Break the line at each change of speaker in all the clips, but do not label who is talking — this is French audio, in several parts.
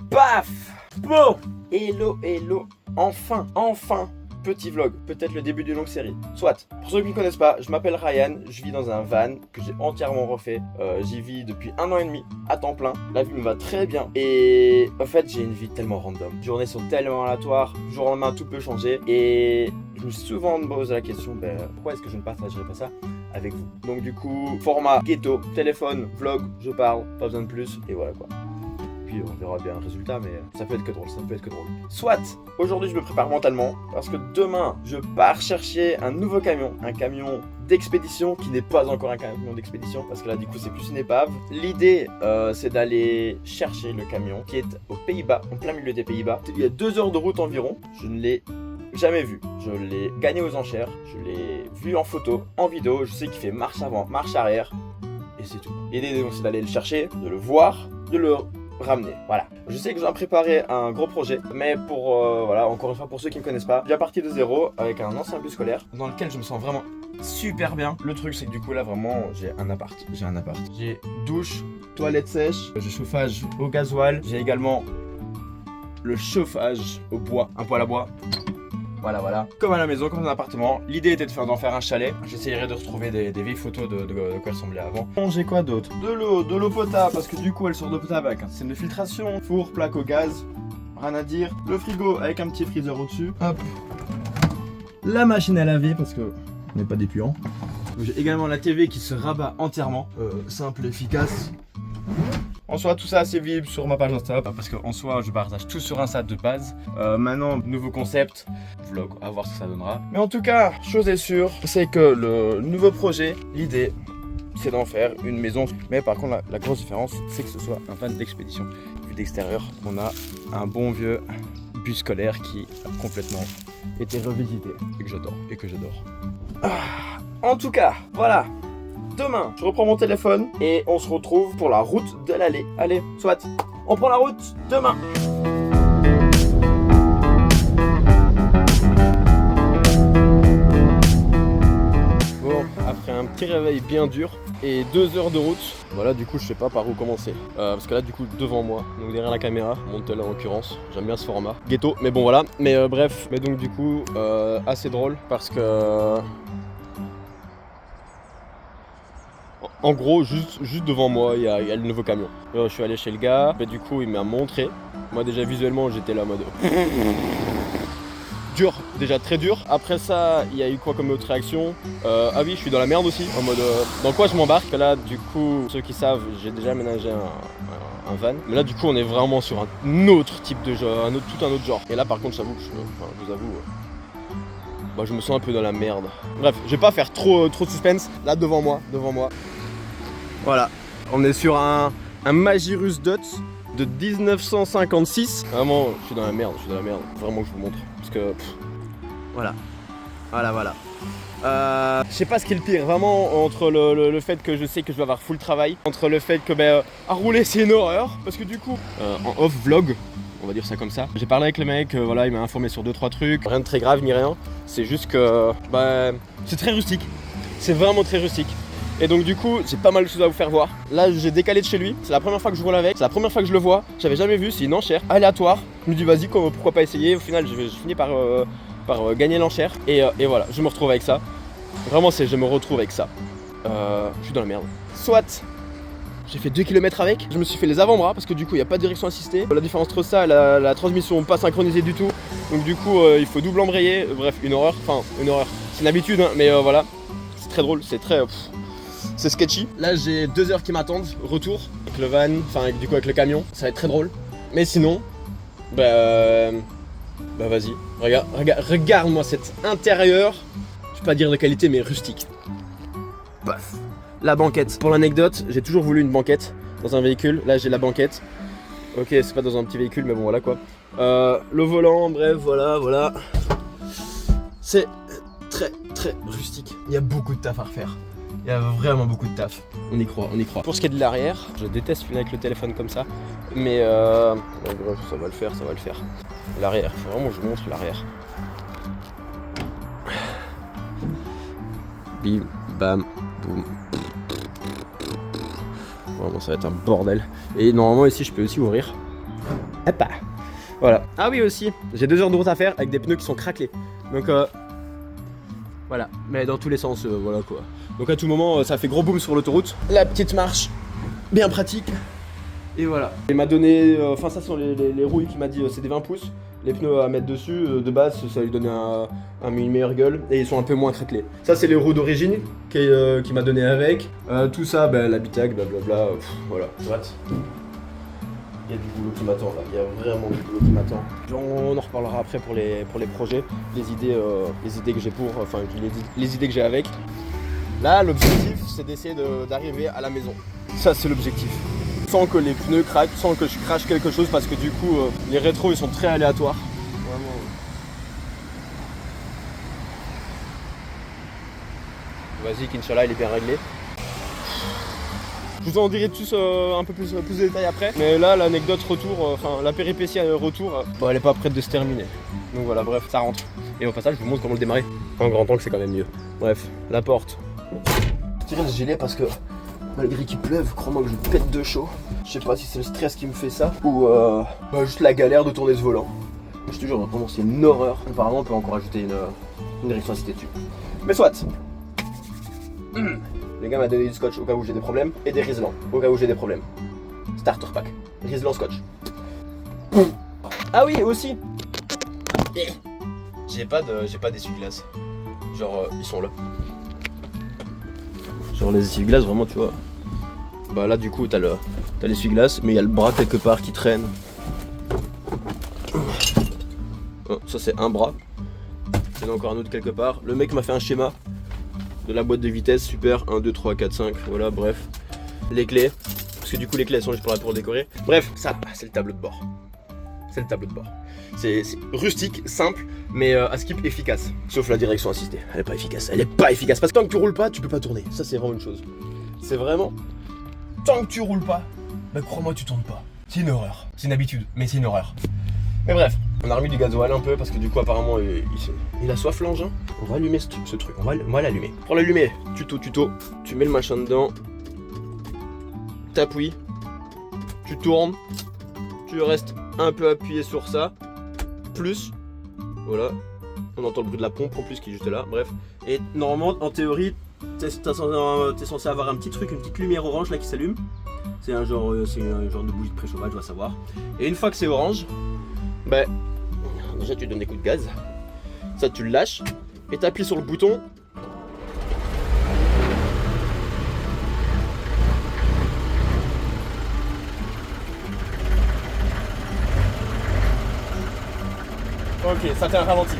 Paf! Bon! Hello, hello! Enfin, petit vlog, peut-être le début d'une longue série. Soit, pour ceux qui ne me connaissent pas, je m'appelle Ryan, je vis dans un van que j'ai entièrement refait. J'y vis depuis 1 an et demi, à temps plein. La vie me va très bien. Et en fait, j'ai une vie tellement random. Les journées sont tellement aléatoires, du jour au lendemain, tout peut changer. Et je me suis souvent posé la question, pourquoi est-ce que je ne partagerais pas ça avec vous? Donc du coup, format ghetto, téléphone, vlog, je parle, pas besoin de plus, et voilà quoi. Puis on verra bien le résultat, mais ça peut être que drôle, ça peut être que drôle. Soit, aujourd'hui je me prépare mentalement, parce que demain je pars chercher un nouveau camion, un camion d'expédition qui n'est pas encore un camion d'expédition, parce que là du coup c'est plus une épave. L'idée c'est d'aller chercher le camion qui est aux Pays-Bas, en plein milieu des Pays-Bas. Il y a 2 heures de route environ, je ne l'ai jamais vu. Je l'ai gagné aux enchères, je l'ai vu en photo, en vidéo, je sais qu'il fait marche avant, marche arrière, et c'est tout. L'idée donc c'est d'aller le chercher, de le voir, de le ramener, voilà. Je sais que je dois préparer un gros projet, mais pour, voilà, encore une fois, pour ceux qui ne me connaissent pas, j'ai parti de zéro avec un ancien bus scolaire dans lequel je me sens vraiment super bien. Le truc, c'est que du coup, là, vraiment, j'ai un appart. J'ai douche, toilette sèche, j'ai chauffage au gasoil, j'ai également le chauffage au bois, un poêle à bois. Voilà, comme à la maison, comme dans un appartement. L'idée était d'en faire un chalet. J'essayerai de retrouver des vieilles photos de quoi elle semblait avant. Bon, j'ai quoi d'autre? De l'eau potable, parce que du coup elle sort d'eau potable avec un système de filtration. Four, plaque au gaz, rien à dire. Le frigo avec un petit freezer au-dessus. Hop. La machine à laver, parce que on n'est pas des puants. J'ai également la TV qui se rabat entièrement. Simple, efficace. En soi, tout ça c'est visible sur ma page Insta, parce qu'en soi, je partage tout sur Insta de base. Maintenant, nouveau concept, vlog, à voir ce que ça donnera. Mais en tout cas, chose est sûre, c'est que le nouveau projet, l'idée, c'est d'en faire une maison. Mais par contre, la grosse différence, c'est que ce soit un van d'expédition. Vu d'extérieur, on a un bon vieux bus scolaire qui a complètement été revisité et que j'adore. En tout cas, voilà. Demain, je reprends mon téléphone et on se retrouve pour la route de l'allée. Allez, soit, on prend la route demain. Bon, après un petit réveil bien dur et 2 heures de route, voilà, du coup je sais pas par où commencer. Parce que là du coup devant moi, donc derrière la caméra, mon tel en l'occurrence, j'aime bien ce format. Ghetto, mais bon voilà. Mais bref, mais donc du coup, assez drôle parce que... En gros, juste devant moi, il y a le nouveau camion. Je suis allé chez le gars, et du coup il m'a montré. Moi déjà visuellement j'étais là en mode... dur, déjà très dur. Après ça, il y a eu quoi comme autre réaction? Ah oui, je suis dans la merde aussi, en mode... dans quoi je m'embarque? Là du coup, ceux qui savent, j'ai déjà aménagé un van. Mais là du coup on est vraiment sur un autre type de jeu, tout un autre genre. Et là par contre j'avoue que je vous avoue... je me sens un peu dans la merde. Bref, je vais pas faire trop de suspense. Là devant moi. Voilà, on est sur un Magirus Dutz de 1956. Vraiment, je suis dans la merde. Vraiment que je vous montre. Parce que... Voilà. Je sais pas ce qui est le pire, vraiment, entre le fait que je sais que je vais avoir full travail, entre le fait que à rouler c'est une horreur. Parce que du coup, en off vlog, on va dire ça comme ça, j'ai parlé avec le mec, voilà, il m'a informé sur 2-3 trucs. Rien de très grave ni rien, c'est juste que c'est très rustique. C'est vraiment très rustique. Et donc du coup, j'ai pas mal de choses à vous faire voir. Là, j'ai décalé de chez lui, c'est la première fois que je roule avec, c'est la première fois que je le vois. J'avais jamais vu, c'est une enchère aléatoire. Je me dis vas-y, pourquoi pas essayer. Au final, je finis par gagner l'enchère. Et voilà, je me retrouve avec ça. Vraiment, je me retrouve avec ça. Je suis dans la merde. Soit j'ai fait 2 km avec, je me suis fait les avant-bras parce que du coup il n'y a pas de direction assistée. La différence entre ça et la transmission pas synchronisée du tout. Donc du coup il faut double embrayer. Bref, une horreur. C'est une habitude, hein, mais voilà. C'est très drôle, c'est sketchy. Là j'ai 2 heures qui m'attendent, retour avec le van, du coup avec le camion. Ça va être très drôle. Mais sinon, vas-y. Regarde-moi cet intérieur. Je vais pas dire de qualité mais rustique. Paf. La banquette. Pour l'anecdote, j'ai toujours voulu une banquette dans un véhicule. Là, j'ai la banquette. Ok, c'est pas dans un petit véhicule, mais bon, voilà quoi. Le volant, bref, voilà. C'est très rustique. Il y a beaucoup de taf à refaire. Il y a vraiment beaucoup de taf. On y croit. Pour ce qui est de l'arrière, je déteste filmer avec le téléphone comme ça. Mais bref, ça va le faire. L'arrière, faut vraiment que je montre l'arrière. Bim, bam, boum. Vraiment, ça va être un bordel. Et normalement ici je peux aussi ouvrir. Hop. Voilà. Ah oui aussi, j'ai 2 heures de route à faire avec des pneus qui sont craquelés. Donc voilà, mais dans tous les sens, voilà quoi. Donc à tout moment, ça fait gros boom sur l'autoroute. La petite marche, bien pratique. Et voilà. Il m'a donné, enfin ça sont les rouilles qu'il m'a dit, c'est des 20 pouces. Les pneus à mettre dessus, de base, ça lui donnait une meilleure gueule et ils sont un peu moins craquelés. Ça c'est les roues d'origine qu'il m'a donné avec. Tout ça, bah, l'habitacle, blablabla, voilà. Il y a du boulot qui m'attend là, il y a vraiment du boulot qui m'attend. On en reparlera après pour les projets, les idées que j'ai enfin les idées que j'ai avec. Là l'objectif c'est d'essayer d'arriver à la maison. Ça c'est l'objectif. Sans que les pneus craquent, sans que je crache quelque chose parce que du coup les rétros ils sont très aléatoires. Vraiment. Vas-y qu'Inch'Allah il est bien réglé. Je vous en dirai tous un peu plus de détails après. Mais là l'anecdote retour, enfin la péripétie retour, bon, elle est pas prête de se terminer. Donc voilà, bref, ça rentre. Et au passage je vous montre comment le démarrer. En grand angle c'est quand même mieux. Bref, la porte. Je tire le gilet parce que malgré qu'il pleuve, crois-moi que je pète de chaud. Je sais pas si c'est le stress qui me fait ça ou juste la galère de tourner ce volant. Je te jure, vraiment c'est une horreur. Apparemment on peut encore ajouter une électricité dessus. Mais soit. Les gars m'a donné du scotch au cas où j'ai des problèmes et des Riesling au cas où j'ai des problèmes. Starter pack. Riesling scotch. Ah oui aussi. J'ai pas d'essuie-glace. Genre ils sont là. Genre les essuie-glaces vraiment tu vois. Bah là du coup t'as l'essuie-glace mais il y a le bras quelque part qui traîne. Oh, ça c'est un bras. Il y en a encore un autre quelque part. Le mec m'a fait un schéma de la boîte de vitesse, super, 1, 2, 3, 4, 5, voilà, bref. Les clés, parce que du coup les clés elles sont juste pour décorer. Bref, ça, c'est le tableau de bord. C'est le tableau de bord. C'est rustique, simple, mais à skip efficace. Sauf la direction assistée, elle est pas efficace. Elle est pas efficace, parce que tant que tu roules pas, tu peux pas tourner. Ça c'est vraiment une chose. C'est vraiment, tant que tu roules pas, bah crois-moi tu tournes pas. C'est une horreur, c'est une habitude, mais c'est une horreur. Mais bref, on a remis du gasoil un peu parce que du coup apparemment il a soif l'engin. On va allumer ce truc, on va l'allumer. Pour l'allumer, tuto, tu mets le machin dedans, t'appuies, tu tournes, tu restes un peu appuyé sur ça, plus, voilà, on entend le bruit de la pompe en plus qui est juste là, bref. Et normalement en théorie, t'es censé avoir un petit truc, une petite lumière orange là qui s'allume. C'est un genre de bougie de préchauffage, je dois savoir. Et une fois que c'est orange, ben, déjà tu donnes des coups de gaz, ça tu le lâches et tu appuies sur le bouton. Ok, ça tient le ralenti,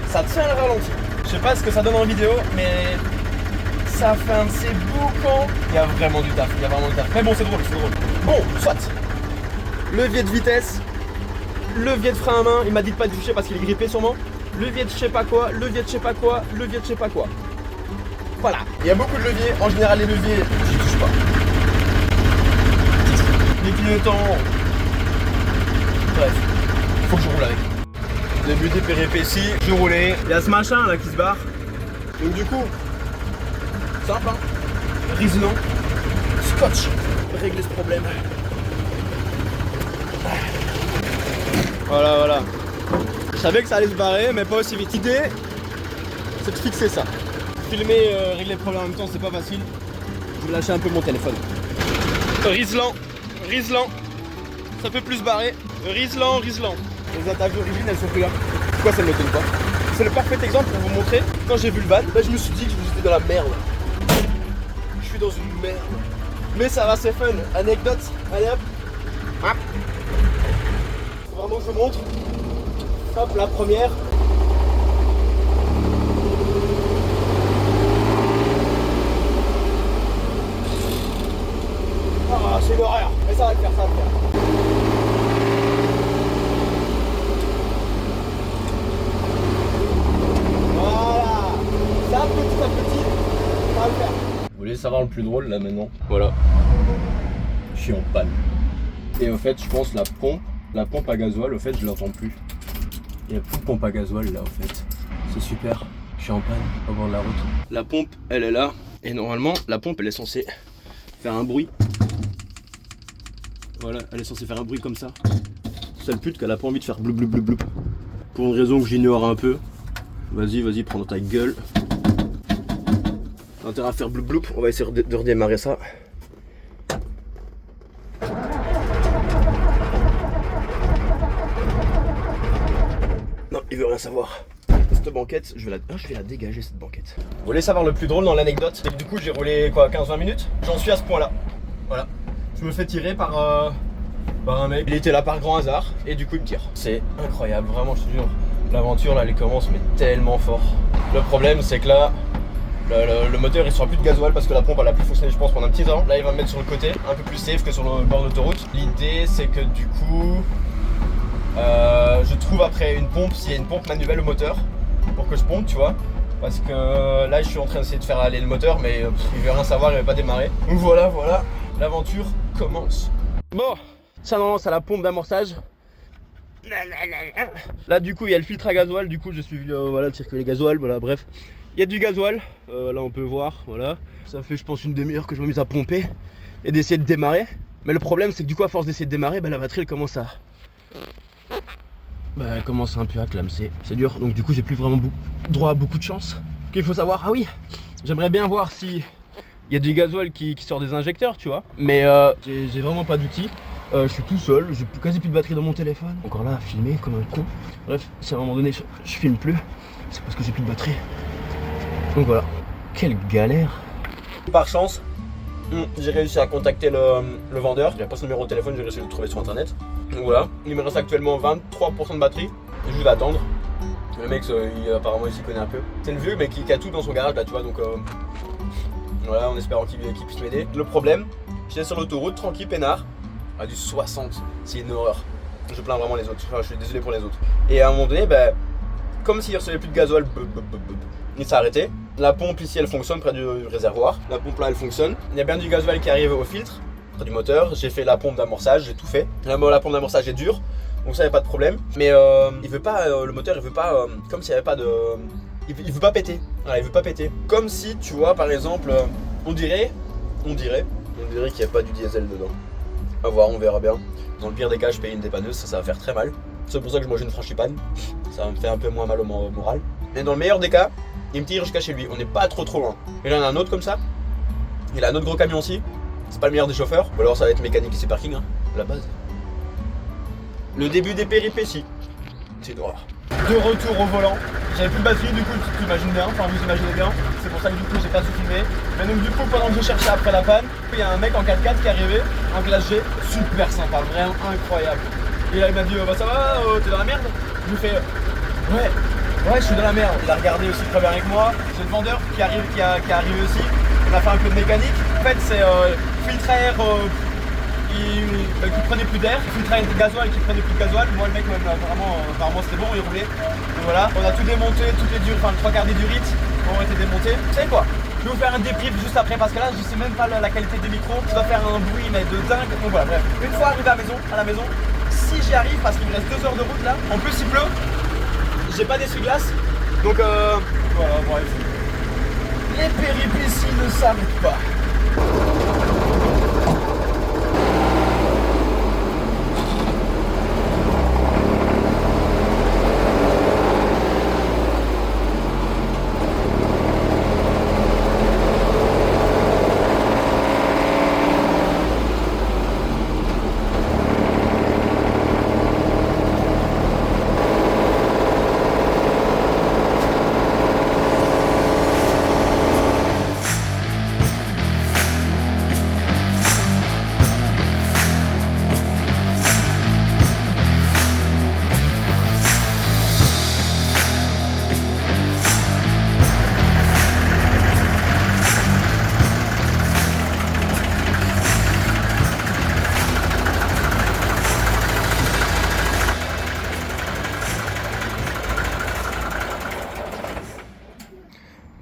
Je sais pas ce que ça donne en vidéo, mais ça fait un de ces boucans. Il y a vraiment du taf, Mais bon, c'est drôle. Bon, soit. Levier de vitesse. Levier de frein à main, il m'a dit de pas toucher parce qu'il est grippé sûrement. Levier de je sais pas quoi. Voilà, il y a beaucoup de leviers, en général les leviers, j'y touche pas. Les clignotants. Bref, faut que je roule avec. Début des péripéties, je roulais. Il y a ce machin là qui se barre. Donc du coup, simple hein. Riesling, scotch, régler ce problème. Voilà. Je savais que ça allait se barrer, mais pas aussi vite. L'idée, c'est de fixer ça. Filmer, régler le problème en même temps, c'est pas facile. Je vais lâcher un peu mon téléphone. Riesling, ça peut plus se barrer. Riesling. Les attaches d'origine, elles sont plus là. Pourquoi ça ne me donne pas? C'est le parfait exemple pour vous montrer. Quand j'ai vu le van, bah, je me suis dit que j'étais dans la merde. Je suis dans une merde. Mais ça va, c'est fun. Anecdote, allez hop. Faut vraiment que je vous montre. Hop, la première. Ah, c'est l'horreur. Mais ça va le faire, Voilà. Ça, petit à petit, ça va le faire. Vous voulez savoir le plus drôle là maintenant? Voilà. Je suis en panne. Et au fait, je pense la pompe à gasoil, au fait, je l'entends plus. Il n'y a plus de pompe à gasoil là, au fait. C'est super. Je suis en panne au bord de la route. La pompe, elle est là. Et normalement, la pompe, elle est censée faire un bruit. Voilà, elle est censée faire un bruit comme ça. Sale pute qu'elle a pas envie de faire bloup bloup bloup bloup. Pour une raison que j'ignore un peu. Vas-y, prends dans ta gueule. T'as intérêt à faire bloup bloup. On va essayer de redémarrer ça. Non, il veut rien savoir. Cette banquette, je vais la dégager cette banquette. Vous voulez savoir le plus drôle dans l'anecdote? C'est que du coup j'ai roulé quoi, 15-20 minutes. J'en suis à ce point là. Voilà. Je me fais tirer par un mec. Il était là par grand hasard et du coup il me tire. C'est incroyable, vraiment je te jure. L'aventure là elle commence mais tellement fort. Le problème c'est que là le moteur il sera plus de gasoil parce que la pompe elle a plus fonctionné je pense pendant un petit temps. Là il va me mettre sur le côté, un peu plus safe que sur le bord d'autoroute. L'idée c'est que du coup je trouve après une pompe, s'il y a une pompe manuelle au moteur pour que je pompe tu vois. Parce que là je suis en train d'essayer de faire aller le moteur mais il veut rien savoir, il va pas démarrer. Donc voilà, l'aventure commence. Bon, ça non, c'est la pompe d'amorçage. Là du coup il y a le filtre à gasoil, du coup je suis voilà, circuler gasoil, voilà bref. Il y a du gasoil, là on peut voir, voilà. Ça fait je pense une demi-heure que je m'amuse à pomper et d'essayer de démarrer. Mais le problème c'est que du coup à force d'essayer de démarrer, la batterie elle commence à... elle commence un peu à clamser, c'est dur. Donc du coup j'ai plus vraiment droit à beaucoup de chance. Il faut savoir, ah oui, j'aimerais bien voir si il y a du gasoil qui sort des injecteurs, tu vois. Mais j'ai vraiment pas d'outils. Je suis tout seul, j'ai quasi plus de batterie dans mon téléphone. Encore là à filmer comme un con. Bref, si à un moment donné je filme plus, c'est parce que j'ai plus de batterie. Donc voilà, quelle galère. Par chance, j'ai réussi à contacter le vendeur. J'avais pas son numéro de téléphone, j'ai réussi à le trouver sur internet. Donc voilà, il me reste actuellement 23% de batterie. Je vais attendre. Le mec, apparemment, il s'y connaît un peu. C'est une vieux, mais qui a tout dans son garage là, tu vois. Donc voilà, en espérant qu'il puisse m'aider. Le problème, j'étais sur l'autoroute, tranquille, peinard, à du 60. C'est une horreur. Je plains vraiment les autres. Enfin, je suis désolé pour les autres. Et à un moment donné, comme s'il recevait plus de gasoil, il s'est arrêté. La pompe ici, elle fonctionne près du réservoir. La pompe là, elle fonctionne. Il y a bien du gasoil qui arrive au filtre, près du moteur. J'ai fait la pompe d'amorçage, j'ai tout fait. La pompe d'amorçage est dure. Donc ça y a pas de problème. Mais il veut pas, le moteur il veut pas, comme s'il y avait pas de... Il veut pas péter. Voilà, il veut pas péter. Comme si, tu vois, par exemple, on dirait qu'il n'y a pas du diesel dedans. À voir, on verra bien. Dans le pire des cas, je paye une dépanneuse, ça va faire très mal. C'est pour ça que je mange une frangipane. Ça va me faire un peu moins mal au moral. Mais dans le meilleur des cas, il me tire jusqu'à chez lui. On n'est pas trop loin. Et là, il y en a un autre comme ça. Il a un autre gros camion aussi. C'est pas le meilleur des chauffeurs. Ou alors ça va être mécanique ici parking, hein, à la base. Le début des péripéties. C'est une horreur. De retour au volant. J'avais plus de batterie, du coup tu imagines bien, enfin vous imaginez bien. C'est pour ça que du coup j'ai pas tout filmé. Mais donc du coup pendant que je cherchais après la panne, il y a un mec en 4x4 qui est arrivé, en classe G, super sympa, vraiment incroyable. Et là il m'a dit ça va, t'es dans la merde? Je lui fais ouais je suis dans la merde. Il a regardé aussi très bien avec moi. C'est le vendeur qui est arrivé aussi. On a fait un peu de mécanique. En fait c'est filtre à air qui prenait plus d'air, filtre à air de gasoil qui prenait plus de gasoil. Moi le mec apparemment c'était bon, il roulait. Donc voilà, on a tout démonté, toutes les durs, enfin le 3/4 des durites ont été démontés. Vous savez quoi? Je vais vous faire un débrief juste après parce que là je sais même pas la qualité des micros. Ça va faire un bruit mais de dingue. Donc voilà, bref. Une fois arrivé à la maison, si j'y arrive parce qu'il me reste 2 heures de route là, en plus il pleut, j'ai pas d'essuie-glace. Donc voilà, bref. Les péripéties ne s'arrêtent pas.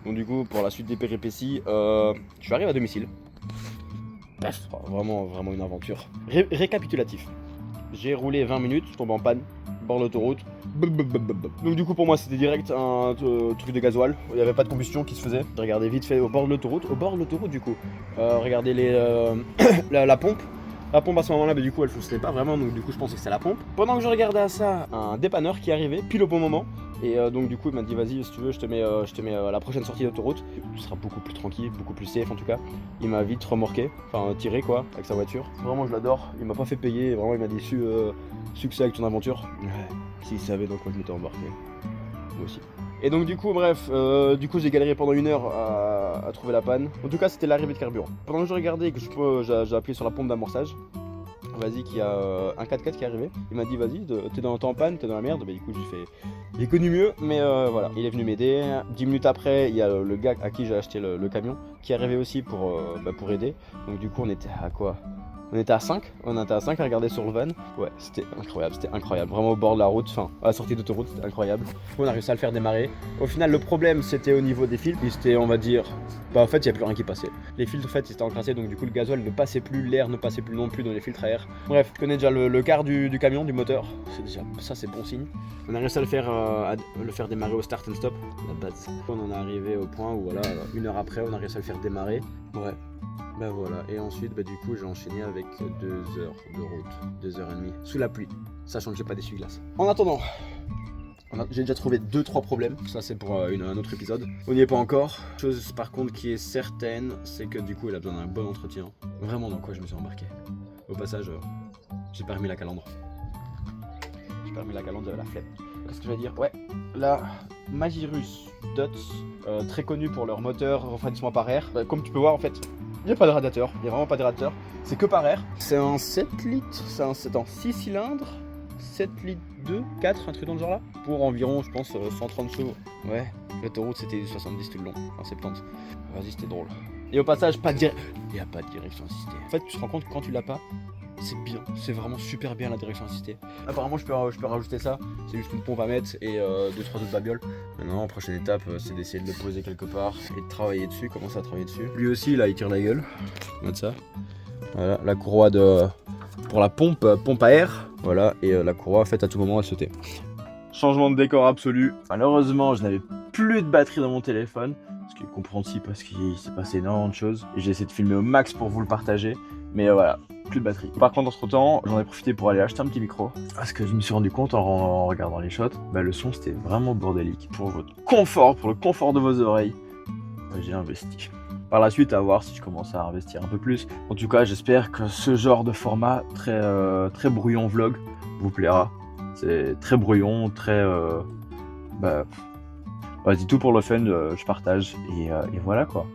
Donc du coup pour la suite des péripéties, je arrive à domicile. Bref, vraiment une aventure. Récapitulatif. J'ai roulé 20 minutes, je tombe en panne, bord de l'autoroute. Donc du coup pour moi c'était direct un truc de gasoil, il n'y avait pas de combustion qui se faisait. J'ai regardé vite fait au bord de l'autoroute du coup. Regardez la pompe. La pompe à ce moment-là, bah, du coup elle fonctionnait pas vraiment, donc du coup je pensais que c'était la pompe. Pendant que je regardais à ça, un dépanneur qui arrivait pile au bon moment. Et donc du coup il m'a dit vas-y si tu veux je te mets à la prochaine sortie d'autoroute. Tu seras beaucoup plus tranquille, beaucoup plus safe en tout cas. Il m'a vite remorqué, enfin tiré quoi, avec sa voiture. Vraiment je l'adore, il m'a pas fait payer, vraiment il m'a dit succès avec ton aventure. Ouais, s'il savait dans quoi je m'étais embarqué. Moi aussi. Et donc du coup bref, j'ai galéré pendant 1 heure à trouver la panne. En tout cas c'était l'arrivée de carburant. Pendant que je regardais et que j'ai appuyé sur la pompe d'amorçage, vas-y qu'il y a un 4x4 qui est arrivé. Il m'a dit vas-y, t'es en panne, t'es dans la merde. Bah du coup j'ai connu mieux, mais voilà. Il est venu m'aider. 10 minutes après, il y a le gars à qui j'ai acheté le camion qui est arrivé aussi pour aider. Donc du coup on était à quoi? On était à 5 à regarder sur le van. Ouais, c'était incroyable. Vraiment au bord de la route, enfin à la sortie d'autoroute, c'était incroyable. On a réussi à le faire démarrer. Au final, le problème c'était au niveau des filtres. C'était, on va dire, en fait, il n'y a plus rien qui passait. Les filtres, en fait, ils étaient encrassés, donc du coup, le gasoil ne passait plus, l'air ne passait plus non plus dans les filtres à air. Bref, je connais déjà le quart du camion, du moteur. C'est déjà, ça, c'est bon signe. On a réussi à le faire démarrer au start and stop, la base. On en est arrivé au point où, voilà, 1 heure après, on a réussi à le faire démarrer. Ouais. Bah voilà, et ensuite du coup j'ai enchaîné avec 2 heures de route, 2h30, sous la pluie, sachant que j'ai pas d'essuie-glace. En attendant, j'ai déjà trouvé 2-3 problèmes, ça c'est pour un autre épisode. On n'y est pas encore. Chose par contre qui est certaine, c'est que du coup il a besoin d'un bon entretien. Vraiment dans quoi je me suis embarqué. Au passage, j'ai pas remis la calandre. J'avais la flemme. Qu'est-ce que je vais dire? Ouais, la Magirus Dots, très connue pour leur moteur refroidissement par air. Comme tu peux voir en fait, il n'y a pas de radiateur, il n'y a vraiment pas de radiateur, c'est que par air. C'est un 7 litres, c'est un 6 cylindres, 7 litres 2, 4, un truc dans le genre là, pour environ, je pense, 130 chevaux. Ouais, l'autoroute c'était 70 tout le long, enfin 70. Vas-y, c'était drôle. Et au passage, il n'y a pas de direction assistée. En fait, tu te rends compte que quand tu l'as pas, c'est bien, c'est vraiment super bien la direction assistée. Apparemment, je peux rajouter ça, c'est juste une pompe à mettre et 2-3 autres babioles. Maintenant, prochaine étape, c'est d'essayer de le poser quelque part et de travailler dessus, commencer à travailler dessus. Lui aussi, là, il tire la gueule. Regarde ça. Voilà, la courroie pour la pompe à air. Voilà, et la courroie, en fait, à tout moment, elle sautait. Changement de décor absolu. Malheureusement, je n'avais plus de batterie dans mon téléphone, ce qui est compréhensible parce qu'il s'est passé énormément de choses. Et j'ai essayé de filmer au max pour vous le partager, mais voilà. Plus de batterie. Par contre, entre temps, j'en ai profité pour aller acheter un petit micro. Parce que je me suis rendu compte en regardant les shots, le son c'était vraiment bordélique. Pour votre confort, pour le confort de vos oreilles, j'ai investi. Par la suite, à voir si je commence à investir un peu plus. En tout cas, j'espère que ce genre de format très brouillon vlog vous plaira. C'est très brouillon, très... vas-y, tout pour le fun, je partage. Et voilà quoi.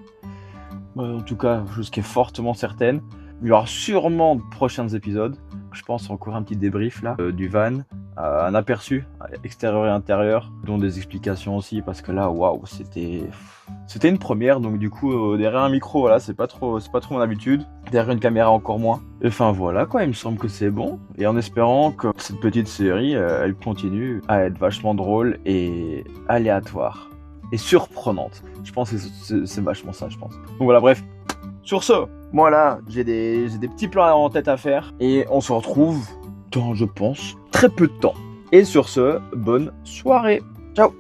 En tout cas, chose qui est fortement certaine. Il y aura sûrement de prochains épisodes. Je pense encore un petit débrief là du van, un aperçu extérieur et intérieur, dont des explications aussi parce que là, waouh, c'était une première. Donc du coup, derrière un micro, voilà, c'est pas trop mon habitude. Derrière une caméra encore moins. Enfin voilà quoi, il me semble que c'est bon. Et en espérant que cette petite série, elle continue à être vachement drôle et aléatoire et surprenante. Je pense que c'est vachement ça, je pense. Donc voilà, bref. Sur ce, moi là, j'ai des petits plans en tête à faire et on se retrouve dans, je pense, très peu de temps. Et sur ce, bonne soirée. Ciao.